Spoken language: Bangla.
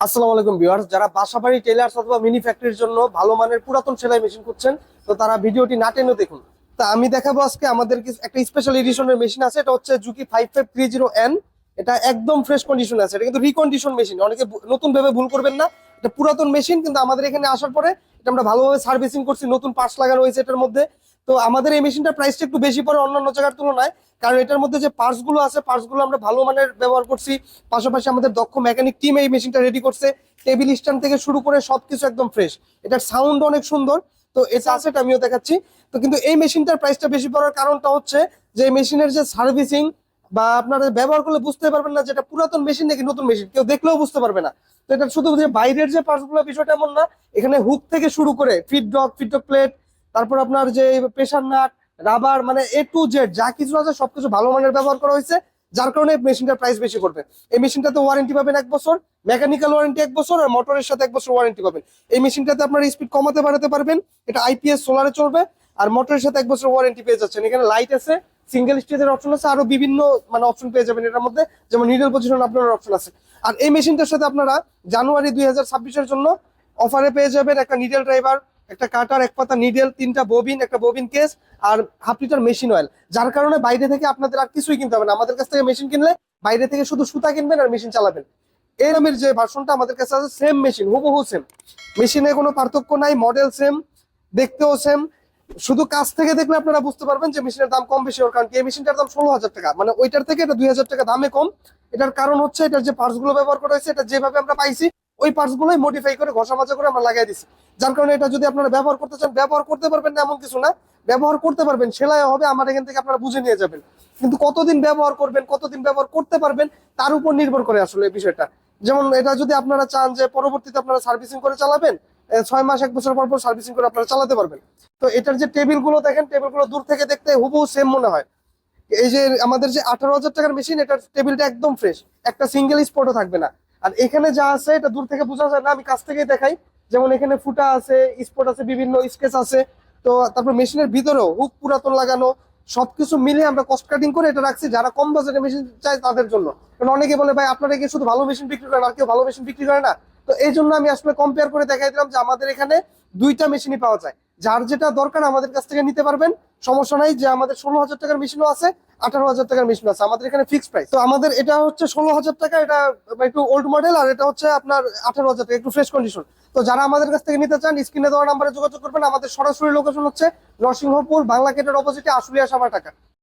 আসসালামু আলাইকুম ভিউয়ার্স, যারা বাসাবাড়ি টেলার্স অথবা মিনি ফ্যাক্টরির জন্য ভালো মানের পুরাতন সেলাই মেশিন খুঁজছেন, তো তারা ভিডিওটি না টেনে দেখুন। তা আমি দেখাবো আজকে আমাদের একটা স্পেশাল এডিশনের মেশিন আছে। এটা হচ্ছে জুকি 5530N। এটা একদম ফ্রেশ কন্ডিশনে আছে। এটা কিন্তু রিকন্ডিশন মেশিন, অনেকে নতুন ভেবে ভুল করবেন না। এটা পুরাতন মেশিন, কিন্তু আমাদের এখানে আসার পরে এটা আমরা ভালোভাবে সার্ভিসিং করছি, নতুন পার্টস লাগানো হয়েছে এটার মধ্যে। তো আমাদের এই মেশিনটার প্রাইসটা একটু বেশি পড়ে অন্যান্য জায়গার তুলনায়, কারণ এটার মধ্যে যে পার্টস গুলো আছে পার্টস গুলো আমরা ভালো মানের ব্যবহার করছি। পাশাপাশি আমাদের দক্ষ মেকানিক টিম এই মেশিনটা রেডি করছে। টেবিল স্ট্যান্ড থেকে শুরু করে সবকিছু একদম ফ্রেশ। এটার সাউন্ড অনেক সুন্দর। তো এটা আছে, এটা আমিও দেখাচ্ছি। তো কিন্তু এই মেশিনটার প্রাইসটা বেশি পড়ার কারণটা হচ্ছে যে মেশিনের যে সার্ভিসিং বা আপনারা ব্যবহার করলে বুঝতে পারবেন না যে এটা পুরাতন মেশিন নাকি নতুন মেশিন, কেউ দেখলেও বুঝতে পারবে না। তো এটা শুধু যে বাইরের যে পার্টস গুলো, বিষয়টা এমন না। এখানে হুক থেকে শুরু করে ফিডডক প্লেট, তারপর আপনার যে প্রেসার নাট, রাবার, মানে A to Z যা কিছু আছে সবকিছু ভালো মানের ব্যবহার করা হয়েছে, যার কারণে মেশিনটার প্রাইস বেশি পড়বে। এই মেশিনটাতে ওয়ারেন্টি পাবেন 1 বছর, মেকানিক্যাল ওয়ারেন্টি 1 বছর, আর মোটরের সাথে 1 বছর ওয়ারেন্টি পাবেন। এই মেশিনটাতে আপনার স্পিড কমাতে বাড়াতে পারবেন। এটা IPS সোলারে চলবে, আর মোটরের সাথে 1 বছর ওয়ারেন্টি পেয়ে যাচ্ছেন। এখানে লাইট আছে, সিঙ্গেল স্টেজের অপশন আছে, আরো বিভিন্ন মানে অপশন পেয়ে যাবেন এটার মধ্যে, যেমন নিডল পজিশন আপনার অপশন আছে। আর এই মেশিনটার সাথে আপনারা জানুয়ারি 2026-এর জন্য অফারে পেয়ে যাবেন একটা নিডল ড্রাইভার, একটা কাটার, এক পাতা নিডেল, 3টা ববিন, একটা ববিন কেস, আর হাফ লিটার মেশিন অয়েল। যার কারণে বাইরে থেকে আপনাদের আর কিছুই কিনতে হবে না। আমাদের কাছ থেকে মেশিন কিনলে বাইরে থেকে শুধু সুতা কিনবেন আর মেশিন চালাবেন। এই নামের যে ভার্সনটা আমাদের কাছে আছে, সেম মেশিন, হুবহু সেম। মেশিনে কোনো পার্থক্য নাই, মডেল সেম, দেখতেও সেম। শুধু কাছ থেকে দেখলে আপনারা বুঝতে পারবেন যে মেশিনের দাম কম বেশি। ওর কারণ এই মেশিনটার দাম 16,000 টাকা, মানে ওইটার থেকে এটা 2,000 টাকা দামে কম। এটার কারণ হচ্ছে এটার যে পার্টস গুলো ব্যবহার করা হয়েছে, এটা যেভাবে আমরা পাইছি ওই পার্টস গুলোই মডিফাই করে ঘষা মাজা করে আমরা লাগাই দিচ্ছি। যার কারণে এটা যদি আপনারা ব্যবহার করতে চান, ব্যবহার করতে পারবেন না এমন কিছু না, ব্যবহার করতে পারবেন, সেলাই হবে আমার এখান থেকে, আপনারা বুঝে নিয়ে যাবেন। কিন্তু কতদিন ব্যবহার করবেন, কতদিন ব্যবহার করতে পারবেন, তার উপর নির্ভর করে আসলে এই বিষয়টা। যেমন এটা যদি আপনারা চান যে পরবর্তীতে আপনারা সার্ভিসিং করে চালাবেন, 6 মাস 1 বছর পর পর সার্ভিসিং করে আপনারা চালাতে পারবেন। তো এটার যে টেবিল গুলো দেখেন, টেবিল গুলো দূর থেকে দেখতে হুবহু সেম মনে হয়। এই যে আমাদের যে 18,000 টাকার মেশিন, এটার টেবিলটা একদম ফ্রেশ, একটা সিঙ্গেল স্পটও থাকবে না। আর এখানে যা আছে এটা দূর থেকে বোঝা যায় না, আমি কাছ থেকে দেখাই। যেমন এখানে ফুটা আছে, স্পট আছে, বিভিন্ন স্কেচ আছে। তো তারপর মেশিনের ভিতরেও হুক পুরাতন লাগানো, সবকিছু মিলে আমরা কস্ট কাটিং করে এটা রাখছি যারা কম বাজেটের মেশিন চায় তাদের জন্য। কারণ অনেকে বলে ভাই আপনারা কি শুধু ভালো মেশিন বিক্রি করেন, আর কেউ ভালো মেশিন বিক্রি করে না? তো এই জন্য আমি আসলে কম্পেয়ার করে দেখাই দিলাম যে আমাদের এখানে দুইটা মেশিনই পাওয়া যায়। যার যেটা দরকার আমাদের কাছ থেকে নিতে পারবেন, সমস্যা নাই। যে আমাদের 16,000 টাকার মেশিনও আছে, 18,000 টাকার মেশিন আছে, আমাদের এখানে ফিক্সড প্রাইস। তো আমাদের এটা হচ্ছে 16,000 টাকা, এটা একটু ওল্ড মডেল, আর এটা হচ্ছে আপনার 18,000 টাকা, একটু ফ্রেশ কন্ডিশন। তো যারা আমাদের কাছ থেকে নিতে চান, স্ক্রিনে দেওয়া নাম্বারে যোগাযোগ করবেন। আমাদের সরাসরি লোকেশন হচ্ছে নরসিংহপুর বাংলা গেটের অপোজিটে, আশুলিয়া সাভার, টাকা।